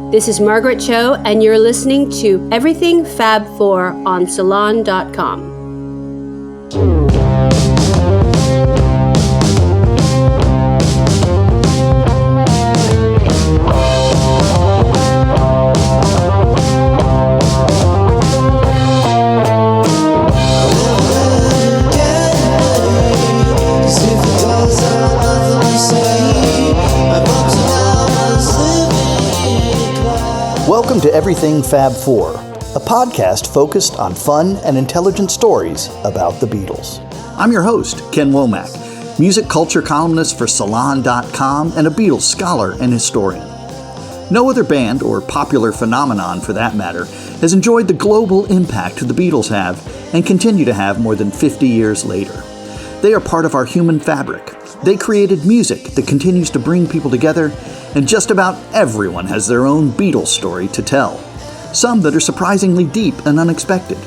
This is Margaret Cho, and you're listening to Everything Fab Four on Salon.com. Welcome to Everything Fab Four, a podcast focused on fun and intelligent stories about the Beatles. I'm your host, Ken Womack, music culture columnist for Salon.com and a Beatles scholar and historian. No other band, or popular phenomenon for that matter, has enjoyed the global impact the Beatles have and continue to have more than 50 years later. They are part of our human fabric. They created music that continues to bring people together, and just about everyone has their own Beatles story to tell, some that are surprisingly deep and unexpected.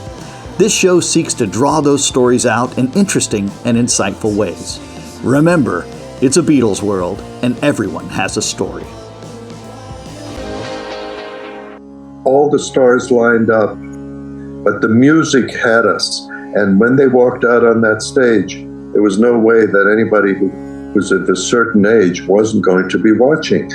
This show seeks to draw those stories out in interesting and insightful ways. Remember, it's a Beatles world, and everyone has a story. All the stars lined up, but the music had us, and when they walked out on that stage, there was no way that anybody who was of a certain age wasn't going to be watching.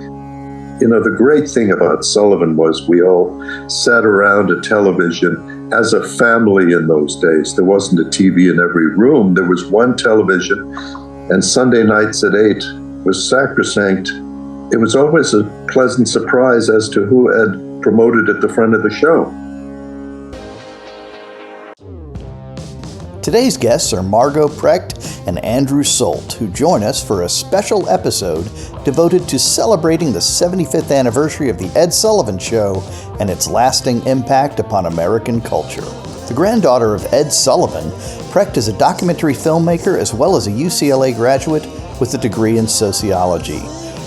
You know, the great thing about Sullivan was we all sat around a television as a family in those days. There wasn't a TV in every room. There was one television, and Sunday nights at 8 was sacrosanct. It was always a pleasant surprise as to who had promoted at the front of the show. Today's guests are Margo Precht and Andrew Solt, who join us for a special episode devoted to celebrating the 75th anniversary of the Ed Sullivan Show and its lasting impact upon American culture. The granddaughter of Ed Sullivan, Precht is a documentary filmmaker as well as a UCLA graduate with a degree in sociology.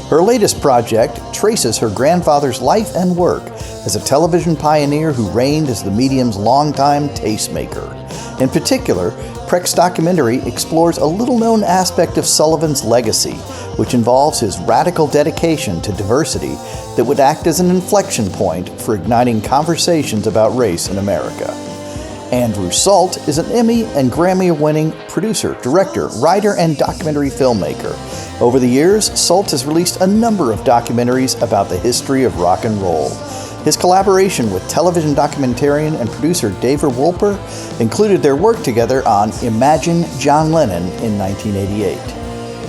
Her latest project traces her grandfather's life and work as a television pioneer who reigned as the medium's longtime tastemaker. In particular, Precht's documentary explores a little-known aspect of Sullivan's legacy, which involves his radical dedication to diversity that would act as an inflection point for igniting conversations about race in America. Andrew Solt is an Emmy and Grammy-winning producer, director, writer, and documentary filmmaker. Over the years, Solt has released a number of documentaries about the history of rock and roll. His collaboration with television documentarian and producer David Wolper included their work together on Imagine John Lennon in 1988.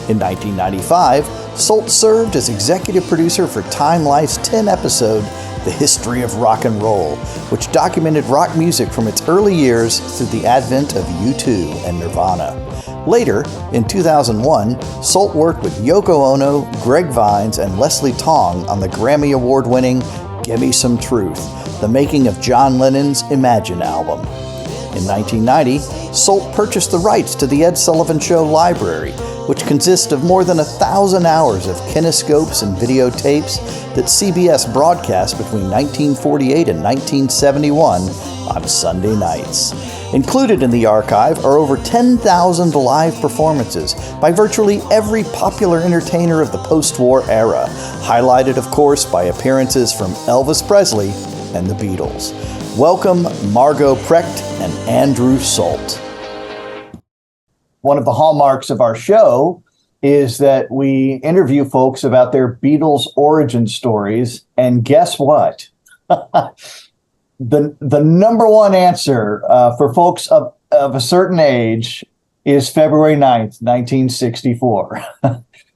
In 1995, Solt served as executive producer for Time Life's 10-episode The History of Rock and Roll, which documented rock music from its early years through the advent of U2 and Nirvana. Later, in 2001, Solt worked with Yoko Ono, Greg Vines, and Leslie Tong on the Grammy Award-winning Gimme Some Truth, the making of John Lennon's Imagine album. In 1990, Solt purchased the rights to the Ed Sullivan Show library, which consists of more than 1,000 hours of kinescopes and videotapes that CBS broadcast between 1948 and 1971 on Sunday nights. Included in the archive are over 10,000 live performances by virtually every popular entertainer of the post-war era, highlighted, of course, by appearances from Elvis Presley and the Beatles. Welcome, Margo Precht and Andrew Solt. One of the hallmarks of our show is that we interview folks about their Beatles origin stories, and guess what? The number one answer for folks of a certain age is February 9th, 1964.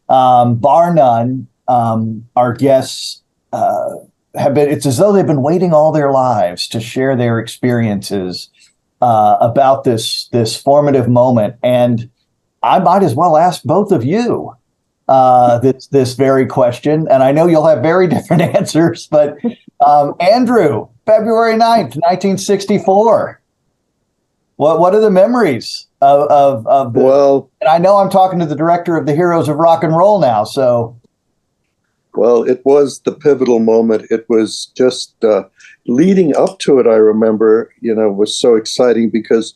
Bar none, our guests it's as though they've been waiting all their lives to share their experiences about this formative moment. And I might as well ask both of you this very question. And I know you'll have very different answers, but Andrew, February 9th, 1964. What are the memories of the... Well, and I know I'm talking to the director of the Heroes of Rock and Roll now, so... Well, it was the pivotal moment. It was just leading up to it, I remember, was so exciting because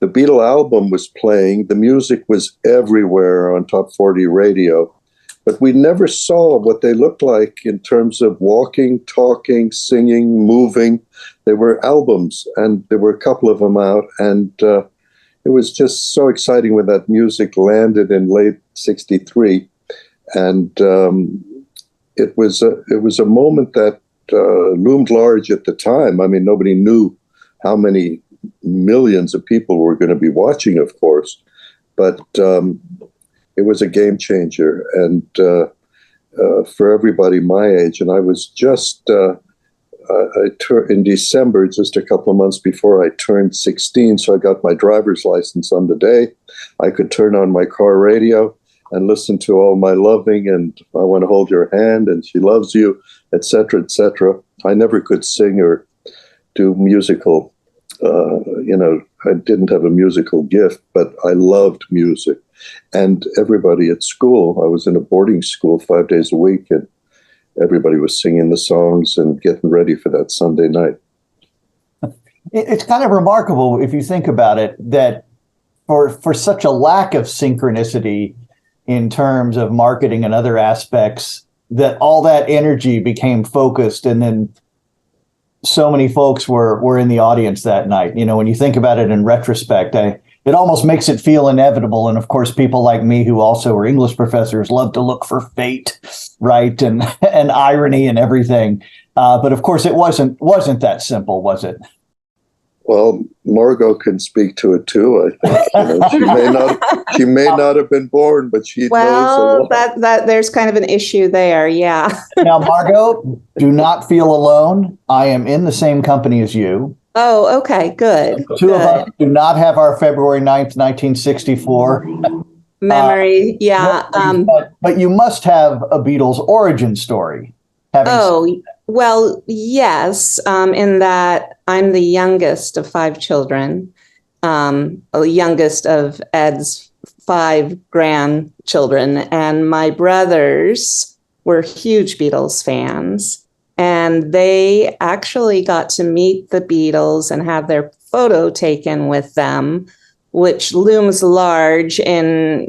the Beatle album was playing. The music was everywhere on Top 40 radio. but we never saw what they looked like in terms of walking, talking, singing, moving. They were albums, and there were a couple of them out, and it was just so exciting when that music landed in late '63, and it was a moment that loomed large at the time. I mean, nobody knew how many millions of people were going to be watching, of course, but it was a game changer, and for everybody my age. And I was just in December, just a couple of months before I turned 16, so I got my driver's license on the day. I could turn on my car radio and listen to All My Loving and I Want to Hold Your Hand and She Loves You, etc., etc. I never could sing or do musical. I didn't have a musical gift, but I loved music. And everybody at school, I was in a boarding school 5 days a week, and everybody was singing the songs and getting ready for that Sunday night. It's kind of remarkable, if you think about it, that for such a lack of synchronicity in terms of marketing and other aspects, that all that energy became focused, and then so many folks were in the audience that night. You know, when you think about it in retrospect, it almost makes it feel inevitable. And of course, people like me who also are English professors love to look for fate, right, and irony and everything. But of course, it wasn't that simple, was it? Well, Margo can speak to it too. I think she may not have been born, but she knows a lot. that there's kind of an issue there. Yeah. Now, Margo, do not feel alone. I am in the same company as you. Oh, okay, good. Two of us do not have our February 9th, 1964 memory. Yeah. But you must have a Beatles origin story. Well, yes, in that I'm the youngest of 5 children, the youngest of Ed's 5 grandchildren, and my brothers were huge Beatles fans, and they actually got to meet the Beatles and have their photo taken with them, which looms large in,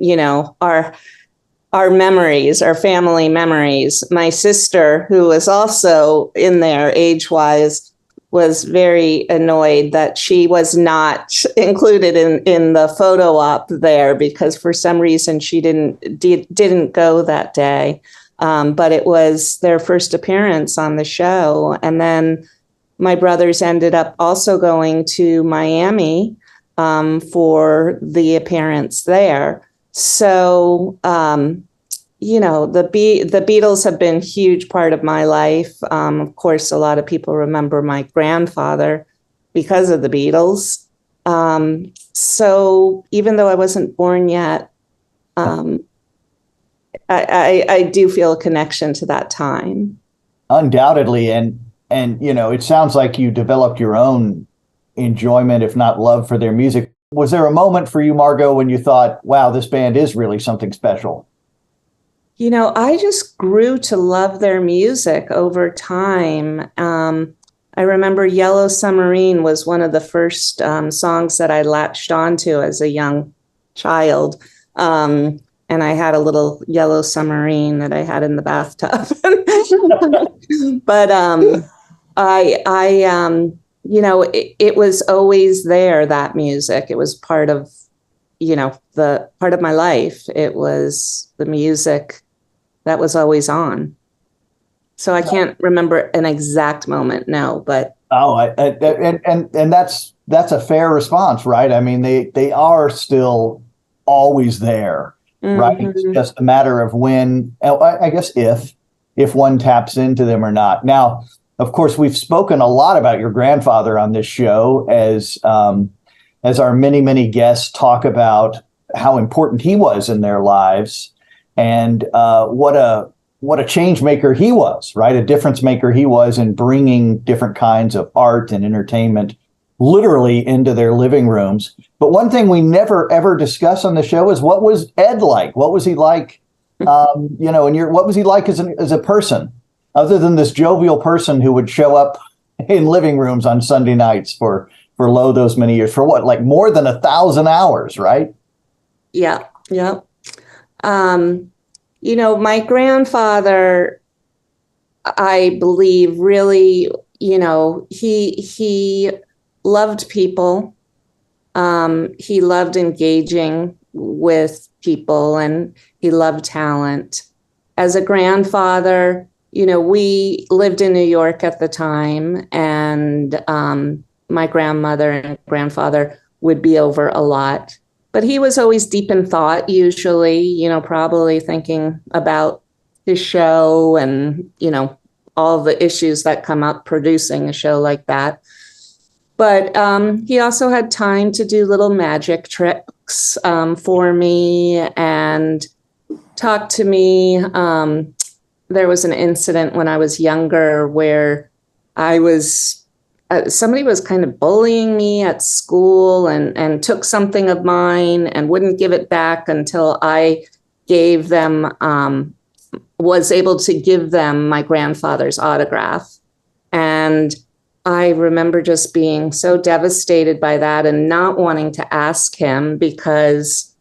our memories, our family memories. My sister, who was also in there age-wise, was very annoyed that she was not included in the photo op there because for some reason she didn't go that day. But it was their first appearance on the show. And then my brothers ended up also going to Miami for the appearance there. So, the Beatles have been a huge part of my life. Of course, a lot of people remember my grandfather because of the Beatles. So even though I wasn't born yet, I do feel a connection to that time. Undoubtedly. And it sounds like you developed your own enjoyment, if not love, for their music. Was there a moment for you, Margo, when you thought, wow, this band is really something special? I just grew to love their music over time. I remember Yellow Submarine was one of the first songs that I latched onto as a young child. And I had a little yellow submarine that I had in the bathtub. But it was always there, that music. It was part of, the part of my life. It was the music that was always on. So I can't remember an exact moment, no, but. And that's a fair response, right? I mean, they are still always there, right? It's just a matter of when, I guess if one taps into them or not. Now, of course, we've spoken a lot about your grandfather on this show as our many, many guests talk about how important he was in their lives and what a change maker he was, right? A difference maker he was in bringing different kinds of art and entertainment literally into their living rooms. But one thing we never, ever discuss on the show is what was Ed like? What was he like, what was he like as a person? Other than this jovial person who would show up in living rooms on Sunday nights for those many years, for what, like more than 1,000 hours, right? Yeah. My grandfather, I believe, really, he loved people. He loved engaging with people, and he loved talent. As a grandfather, we lived in New York at the time, and my grandmother and grandfather would be over a lot. But he was always deep in thought, usually, probably thinking about his show and, all the issues that come up producing a show like that. But he also had time to do little magic tricks for me and talk to me. There was an incident when I was younger where somebody was kind of bullying me at school and took something of mine and wouldn't give it back until I gave them, was able to give them my grandfather's autograph. And I remember just being so devastated by that and not wanting to ask him because,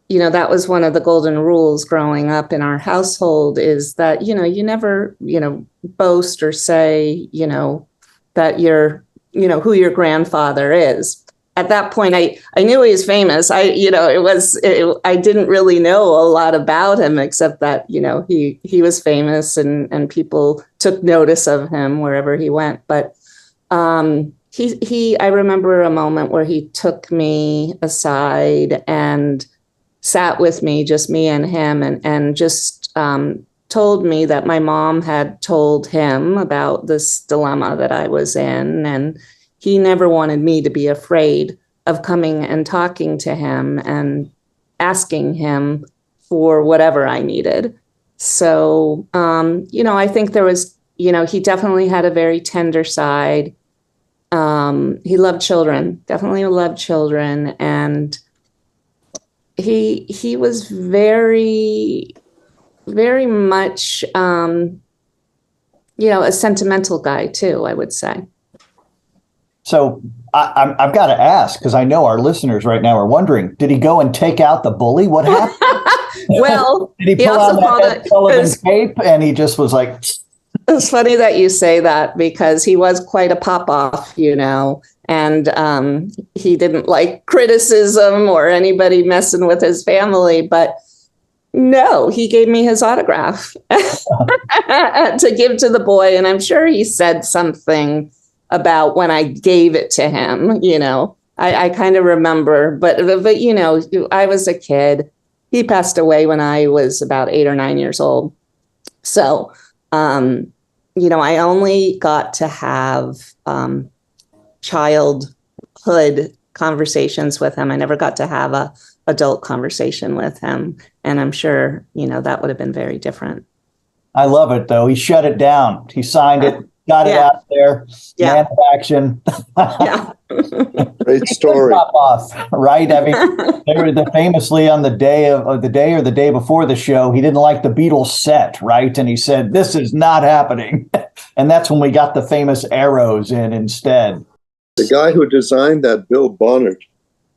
that was one of the golden rules growing up in our household, is that, you never, boast or say, that you're, who your grandfather is. At that point, I knew he was famous. I didn't really know a lot about him except that, he was famous and people took notice of him wherever he went. But I remember a moment where he took me aside and sat with me, just me and him, and just told me that my mom had told him about this dilemma that I was in, and he never wanted me to be afraid of coming and talking to him and asking him for whatever I needed. So, I think there was, he definitely had a very tender side. He loved children, definitely loved children. And he was very, very much, a sentimental guy too, I would say. So I've got to ask, because I know our listeners right now are wondering, did he go and take out the bully? What happened? Well, did he pull out that Ed Sullivan tape and he just was like... It's funny that you say that because he was quite a pop-off, and he didn't like criticism or anybody messing with his family. But no, he gave me his autograph to give to the boy. And I'm sure he said something about when I gave it to him, I kind of remember. But I was a kid. He passed away when I was about 8 or 9 years old. So, I only got to have childhood conversations with him. I never got to have a adult conversation with him. And I'm sure, that would have been very different. I love it, though. He shut it down. He signed it, got it out there. Yeah. Man of action. Yeah. Great story. Pop off, right? I mean, they were famously on the day of the day or the day before the show, he didn't like the Beatles set, right? And he said, "This is not happening." And that's when we got the famous arrows in instead. The guy who designed that, Bill Bonner.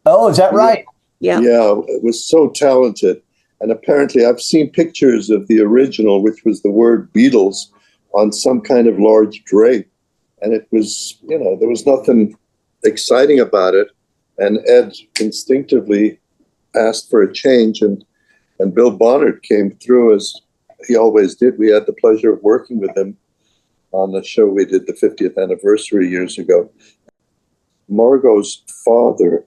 Oh, is that right? Yeah. Yeah, it was so talented. And apparently I've seen pictures of the original, which was the word Beatles on some kind of large drape. And it was, there was nothing exciting about it. And Ed instinctively asked for a change. And Bill Bonner came through, as he always did. We had the pleasure of working with him on the show we did the 50th anniversary years ago. Margo's father,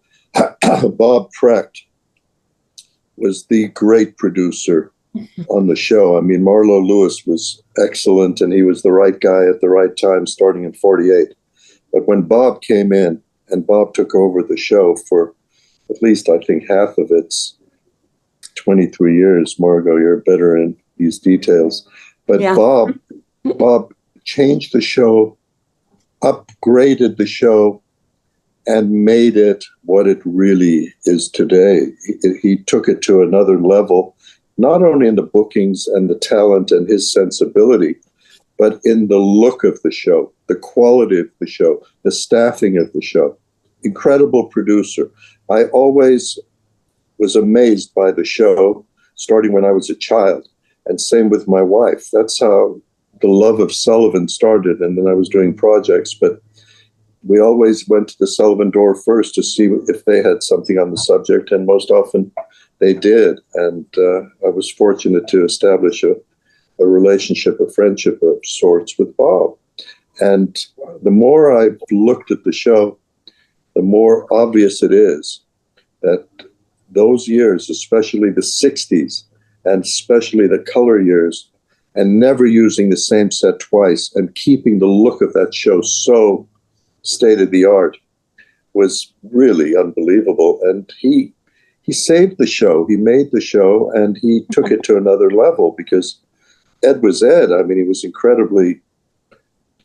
Bob Precht, was the great producer on the show. I mean, Marlo Lewis was excellent, and he was the right guy at the right time, starting in 48. But when Bob came in, and Bob took over the show for at least, I think, half of its 23 years, Margo, you're better in these details. But yeah. Bob changed the show, upgraded the show, and made it what it really is today. He took it to another level, not only in the bookings and the talent and his sensibility, but in the look of the show, the quality of the show, the staffing of the show. Incredible producer. I always was amazed by the show, starting when I was a child. And same with my wife. That's how the love of Sullivan started. And then I was doing projects, but we always went to the Sullivan door first to see if they had something on the subject. And most often they did. And I was fortunate to establish a relationship, a friendship of sorts with Bob. And the more I've looked at the show, the more obvious it is that those years, especially the 60s, and especially the color years, and never using the same set twice and keeping the look of that show so state of the art, was really unbelievable. And he saved the show. He made the show, and he took it to another level, because Ed was Ed. I mean, he was incredibly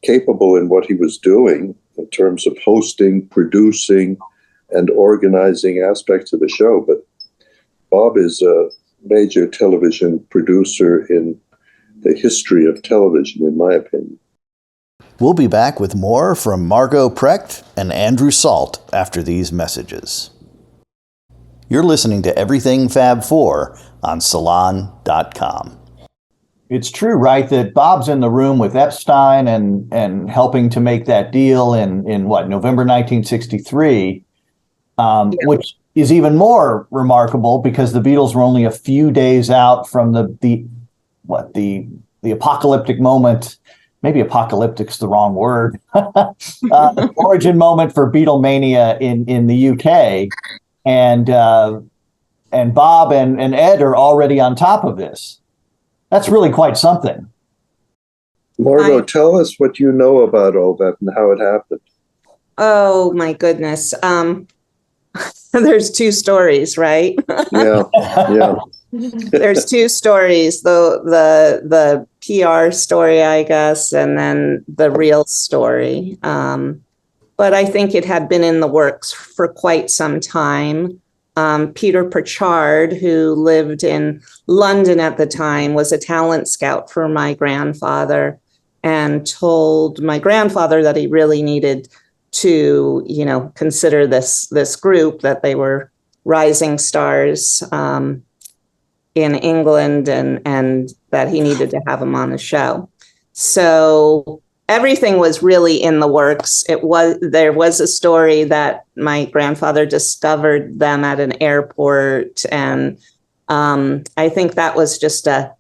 capable in what he was doing in terms of hosting, producing, and organizing aspects of the show. But Bob is a major television producer in the history of television, in my opinion. We'll be back with more from Margo Precht and Andrew Solt after these messages. You're listening to Everything Fab Four on Salon.com. It's true, right, that Bob's in the room with Epstein and helping to make that deal in November 1963, which is even more remarkable because the Beatles were only a few days out from the apocalyptic moment. Maybe apocalyptic's the wrong word. Origin moment for Beatlemania in the UK, and Bob and Ed are already on top of this. That's really quite something. Margo, tell us what you know about all that and how it happened. Oh my goodness. There's two stories, right? Yeah. There's two stories, the PR story, I guess, and then the real story. But I think it had been in the works for quite some time. Peter Pritchard, who lived in London at the time, was a talent scout for my grandfather and told my grandfather that he really needed to, consider this group, that they were rising stars in England, and that he needed to have them on the show. So everything was really in the works. There was a story that my grandfather discovered them at an airport, and I think that was just a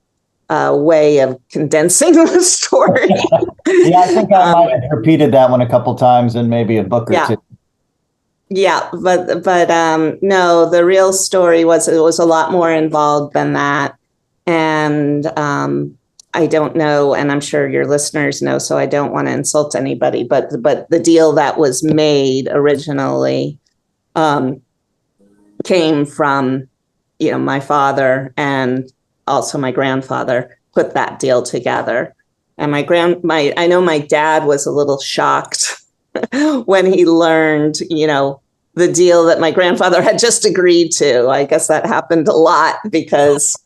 way of condensing the story. Yeah, I think I might have repeated that one a couple times in maybe a book or two. Yeah, but no, the real story was it was a lot more involved than that, and I don't know, and I'm sure your listeners know, so I don't want to insult anybody, but the deal that was made originally came from, my father, and also my grandfather put that deal together. And I know my dad was a little shocked when he learned, the deal that my grandfather had just agreed to. I guess that happened a lot because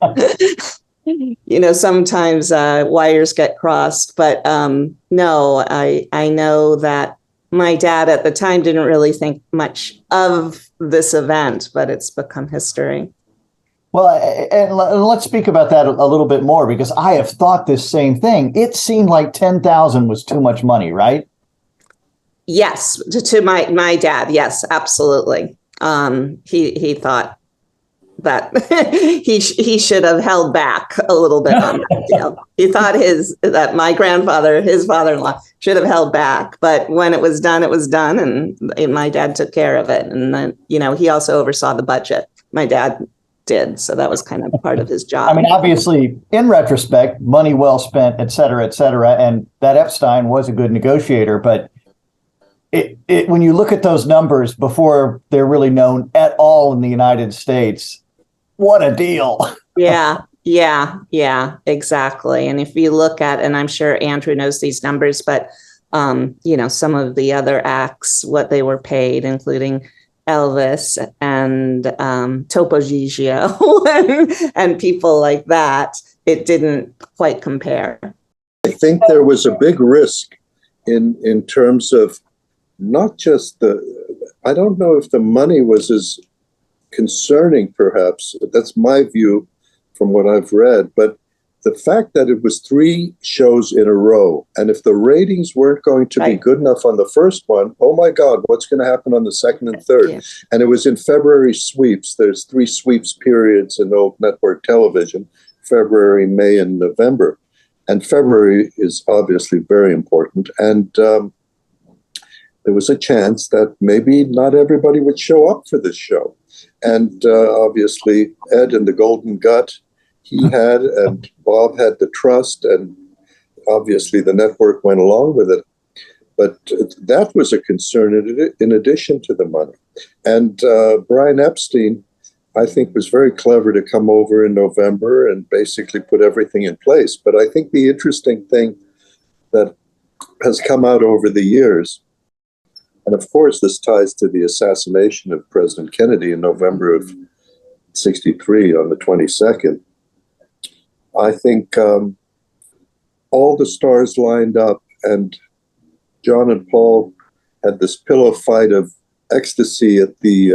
sometimes wires get crossed, but no, I know that my dad at the time didn't really think much of this event, but it's become history. Well, and let's speak about that a little bit more, because I have thought this same thing. It seemed like 10,000 was too much money, right? Yes, to my dad. Yes, absolutely. He thought that he should have held back a little bit on that deal. He thought that my grandfather, his father-in-law, should have held back. But when it was done, and my dad took care of it. And then, he also oversaw the budget. My dad did. So that was kind of part of his job. I mean, obviously, in retrospect, money well spent, et cetera, and that Epstein was a good negotiator. But when you look at those numbers before they're really known at all in the United States, what a deal. Yeah, exactly. And if you look at, and I'm sure Andrew knows these numbers, but, some of the other acts, what they were paid, including Elvis and Topo Gigio and people like that, it didn't quite compare. I think there was a big risk in terms of not just I don't know if the money was as concerning, perhaps. That's my view from what I've read, but the fact that it was 3 shows in a row, and if the ratings weren't going to be good enough on the first one, oh my God, what's going to happen on the second and third? Yeah. And it was in February sweeps. There's 3 sweeps periods in old network television: February, May, and November. And February is obviously very important. And there was a chance that maybe not everybody would show up for this show. And obviously, Ed and the Golden Gut, he had, and Bob had the trust, and obviously the network went along with it. But that was a concern in addition to the money. And Brian Epstein, I think, was very clever to come over in November and basically put everything in place. But I think the interesting thing that has come out over the years, and of course this ties to the assassination of President Kennedy in November of '63 on the 22nd, I think all the stars lined up, and John and Paul had this pillow fight of ecstasy at the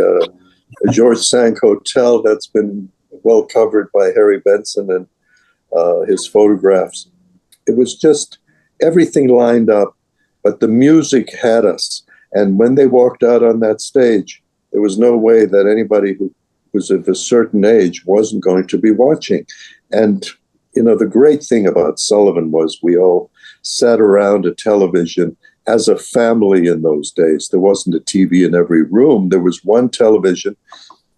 Georges V Hotel that's been well covered by Harry Benson and his photographs. It was just everything lined up, but the music had us. And when they walked out on that stage, there was no way that anybody who was of a certain age wasn't going to be watching. And you know, the great thing about Sullivan was we all sat around a television as a family in those days. There wasn't a TV in every room. There was one television,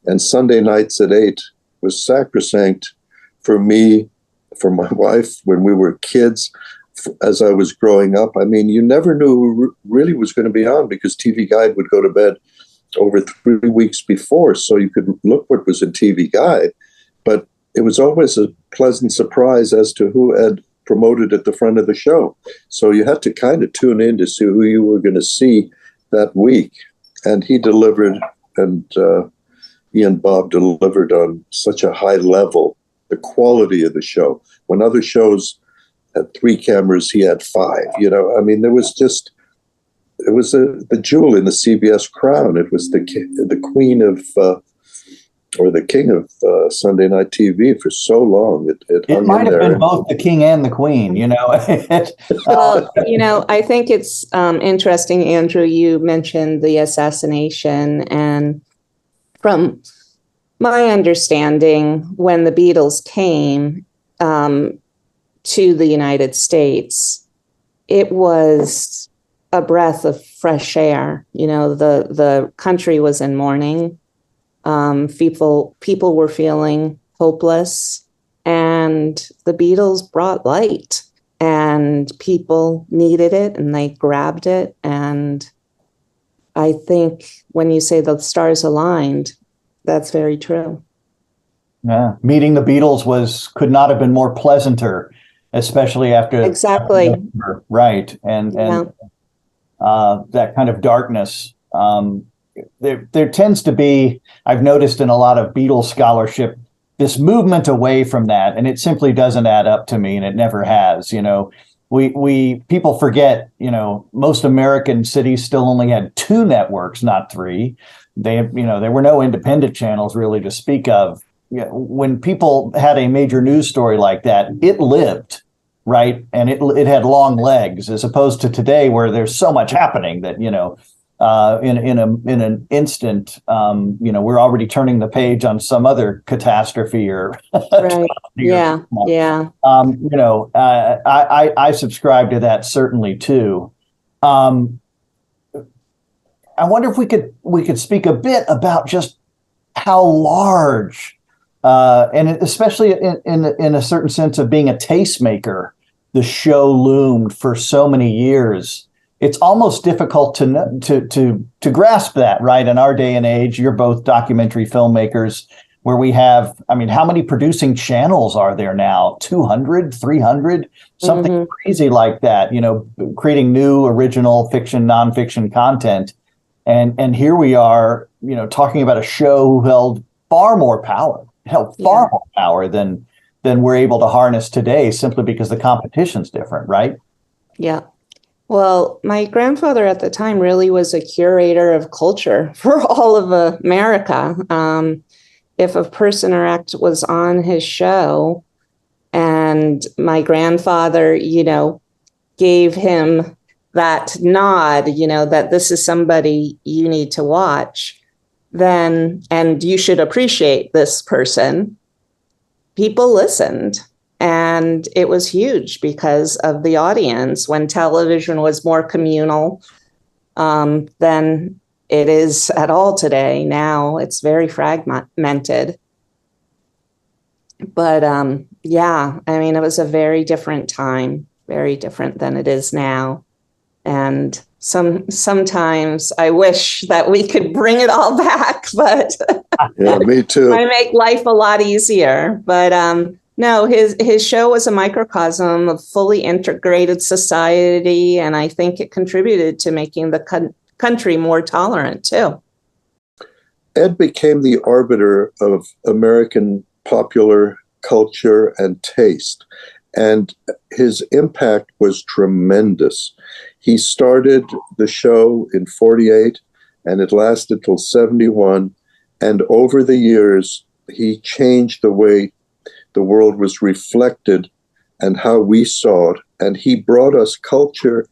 and Sunday nights at 8 was sacrosanct for me, for my wife, when we were kids, as I was growing up. I mean, you never knew who really was going to be on, because TV Guide would go to bed over 3 weeks before, so you could look what was in TV Guide. But it was always a pleasant surprise as to who Ed promoted at the front of the show. So you had to kind of tune in to see who you were going to see that week. And he delivered, and he and Bob delivered on such a high level, the quality of the show. When other shows had 3 cameras, he had 5. You know, I mean, there was just, it was the jewel in the CBS crown. It was the queen of, or the king of Sunday night TV for so long. It might have been both the king and the queen, you know. Well, you know, I think it's interesting, Andrew, you mentioned the assassination. And from my understanding, when the Beatles came to the United States, it was a breath of fresh air. You know, the country was in mourning. People were feeling hopeless, and the Beatles brought light, and people needed it, and they grabbed it. And I think when you say the stars aligned, that's very true. Yeah, meeting the Beatles could not have been more pleasanter, especially after exactly right, and that kind of darkness. There tends to be, I've noticed in a lot of Beatles scholarship, this movement away from that, and it simply doesn't add up to me, and it never has. You know, people forget, you know, most American cities still only had 2 networks, not 3. There were no independent channels really to speak of. You know, when people had a major news story like that, it lived, right, and it had long legs, as opposed to today where there's so much happening that, you know, in an instant, you know, we're already turning the page on some other catastrophe or right. Yeah. You know, I subscribe to that certainly too. I wonder if we could speak a bit about just how large, and especially in a certain sense of being a tastemaker, the show loomed for so many years. It's almost difficult to grasp that, right? In our day and age, you're both documentary filmmakers, where we have, I mean, how many producing channels are there now? 200, 300, something crazy like that, you know, creating new original fiction, nonfiction content. And here we are, you know, talking about a show who held far more power than we're able to harness today, simply because the competition's different, right? Yeah. Well, my grandfather at the time really was a curator of culture for all of America. If a person or act was on his show, and my grandfather, gave him that nod, that this is somebody you need to watch, then, and you should appreciate this person, people listened. And it was huge because of the audience. When television was more communal than it is at all today. Now it's very fragmented. But it was a very different time, very different than it is now. And sometimes I wish that we could bring it all back, but yeah, me too. I make life a lot easier. But no, his show was a microcosm of fully integrated society, and I think it contributed to making the country more tolerant too. Ed became the arbiter of American popular culture and taste, and his impact was tremendous. He started the show in 48, and it lasted till 71, and over the years, he changed the way the world was reflected and how we saw it, and he brought us culture.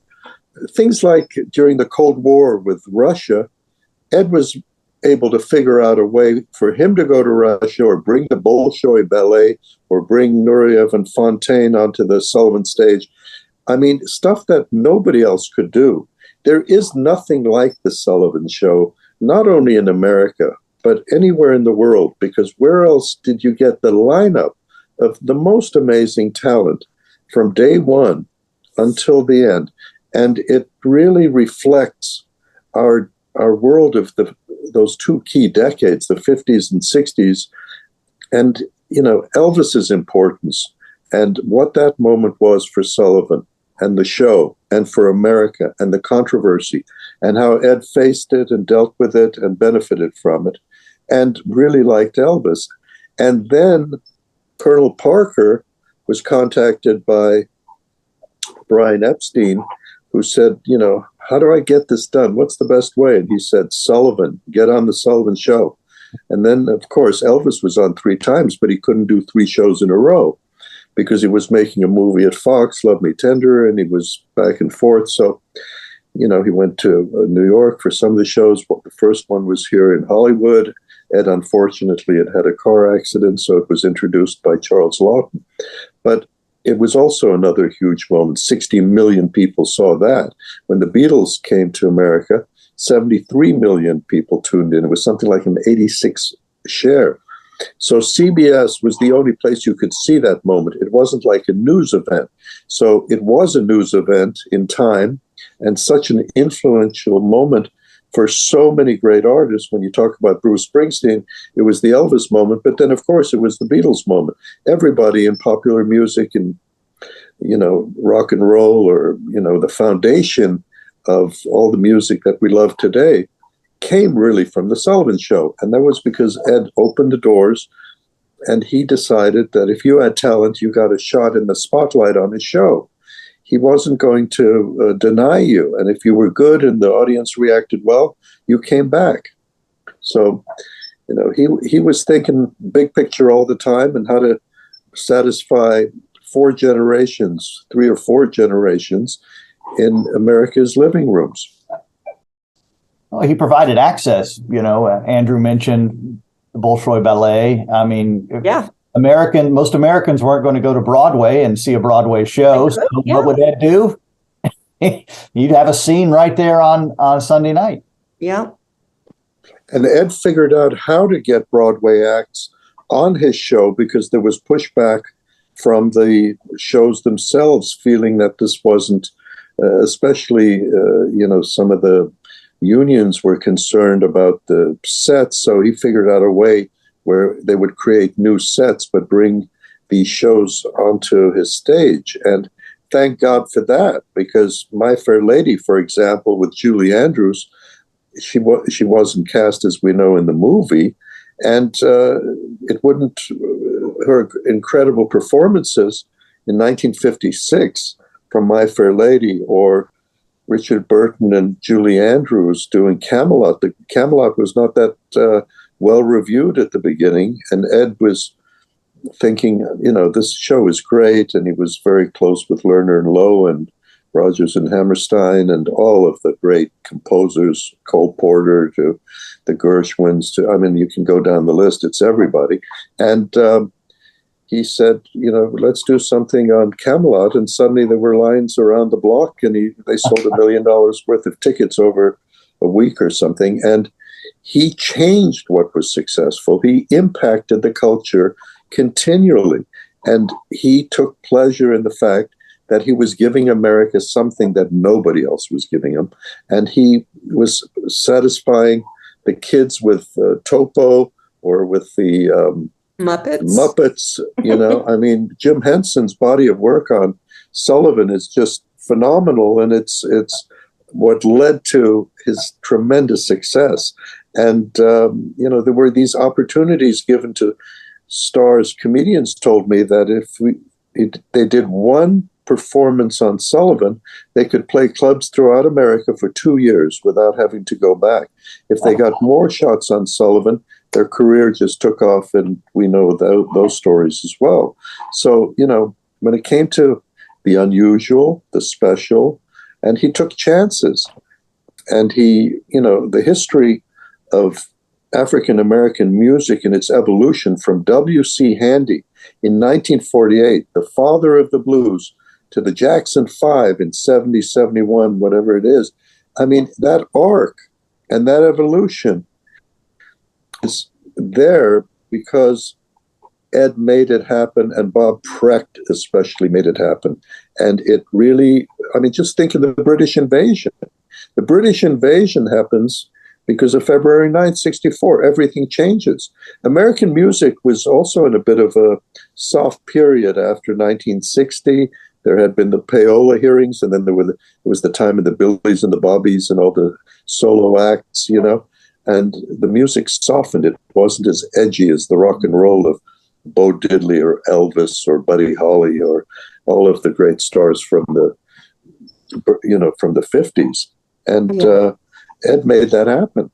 Things like during the Cold War with Russia, Ed was able to figure out a way for him to go to Russia or bring the Bolshoi Ballet or bring Nureyev and Fontaine onto the Sullivan stage. I mean, stuff that nobody else could do. There is nothing like the Sullivan Show, not only in America, but anywhere in the world, because where else did you get the lineup of the most amazing talent from day one until the end? And it really reflects our world of those two key decades, the 50s and 60s, and Elvis's importance and what that moment was for Sullivan and the show and for America and the controversy and how Ed faced it and dealt with it and benefited from it and really liked Elvis. And then Colonel Parker was contacted by Brian Epstein, who said, how do I get this done? What's the best way? And he said, Sullivan, get on the Sullivan Show. And then, of course, Elvis was on 3 times, but he couldn't do 3 shows in a row because he was making a movie at Fox, Love Me Tender, and he was back and forth. So, he went to New York for some of the shows. Well, the first one was here in Hollywood. Ed, unfortunately, had a car accident, so it was introduced by Charles Lawton. But it was also another huge moment. 60 million people saw that. When the Beatles came to America, 73 million people tuned in. It was something like an 86 share. So CBS was the only place you could see that moment. It wasn't like a news event. So it was a news event in time and such an influential moment for so many great artists. When you talk about Bruce Springsteen, it was the Elvis moment, but then of course it was the Beatles moment. Everybody in popular music and, rock and roll or, the foundation of all the music that we love today came really from the Sullivan Show. And that was because Ed opened the doors and he decided that if you had talent, you got a shot in the spotlight on his show. He wasn't going to deny you. And if you were good and the audience reacted well, you came back. So, he was thinking big picture all the time and how to satisfy 3 or 4 generations in America's living rooms. Well, he provided access. Andrew mentioned the Bolshoi Ballet. I mean, yeah. Most Americans weren't going to go to Broadway and see a Broadway show. So yeah. What would Ed do? You'd have a scene right there on Sunday night. Yeah. And Ed figured out how to get Broadway acts on his show because there was pushback from the shows themselves, feeling that this wasn't, especially, some of the unions were concerned about the sets. So he figured out a way where they would create new sets, but bring these shows onto his stage. And thank God for that, because My Fair Lady, for example, with Julie Andrews, she wasn't cast, as we know, in the movie. And her incredible performances in 1956 from My Fair Lady, or Richard Burton and Julie Andrews doing Camelot. The Camelot was not that well reviewed at the beginning, and Ed was thinking, this show is great. And he was very close with Lerner and Lowe and Rodgers and Hammerstein and all of the great composers, Cole Porter to the Gershwins you can go down the list. It's everybody. And he said, let's do something on Camelot. And suddenly there were lines around the block, and they sold $1 million worth of tickets over a week or something. And he changed what was successful. He impacted the culture continually. And he took pleasure in the fact that he was giving America something that nobody else was giving them. And he was satisfying the kids with Topo or with the Muppets. Jim Henson's body of work on Sullivan is just phenomenal. And it's what led to his tremendous success. And, there were these opportunities given to stars. Comedians told me that if they did one performance on Sullivan, they could play clubs throughout America for 2 years without having to go back. If they got more shots on Sullivan, their career just took off, and we know those stories as well. So, when it came to the unusual, the special, and he took chances, and the history of African-American music and its evolution from W.C. Handy in 1948, the father of the blues, to the Jackson 5 in 70, 71, whatever it is. That arc and that evolution is there because Ed made it happen, and Bob Precht especially made it happen. And it really, just think of the British invasion. The British invasion happens because of February 9th, 1964. Everything changes. American music was also in a bit of a soft period after 1960. There had been the payola hearings, and then there was the time of the Billies and the Bobbies and all the solo acts, and the music softened. It wasn't as edgy as the rock and roll of Bo Diddley or Elvis or Buddy Holly or all of the great stars from the 50s. And Ed made that happen.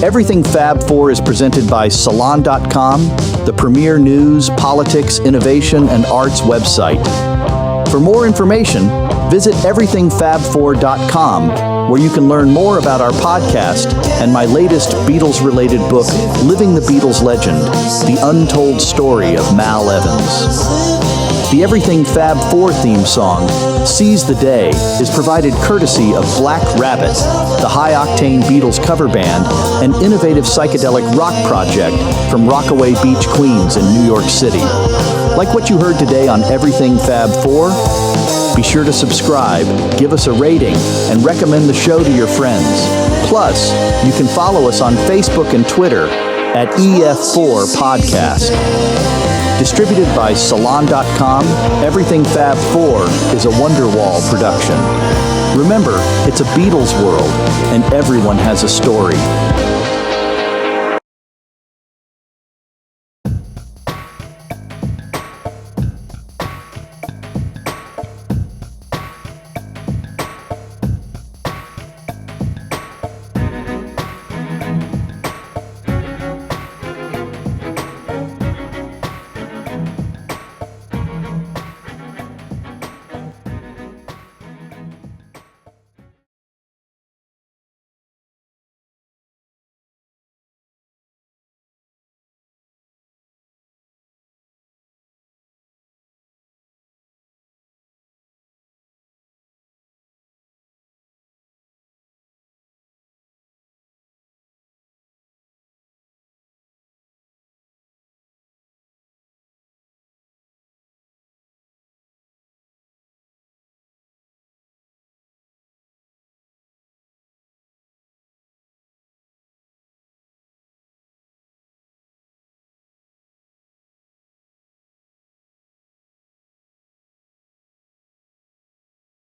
Everything Fab Four is presented by Salon.com, the premier news, politics, innovation, and arts website. For more information, visit everythingfab4.com, where you can learn more about our podcast and my latest Beatles-related book, Living the Beatles Legend, The Untold Story of Mal Evans. The Everything Fab Four theme song, Seize the Day, is provided courtesy of Black Rabbit, the high-octane Beatles cover band, an innovative psychedelic rock project from Rockaway Beach, Queens in New York City. Like what you heard today on Everything Fab Four? Be sure to subscribe, give us a rating, and recommend the show to your friends. Plus, you can follow us on Facebook and Twitter at EF4 Podcast. Distributed by Salon.com, Everything Fab Four is a Wonderwall production. Remember, it's a Beatles world, and everyone has a story.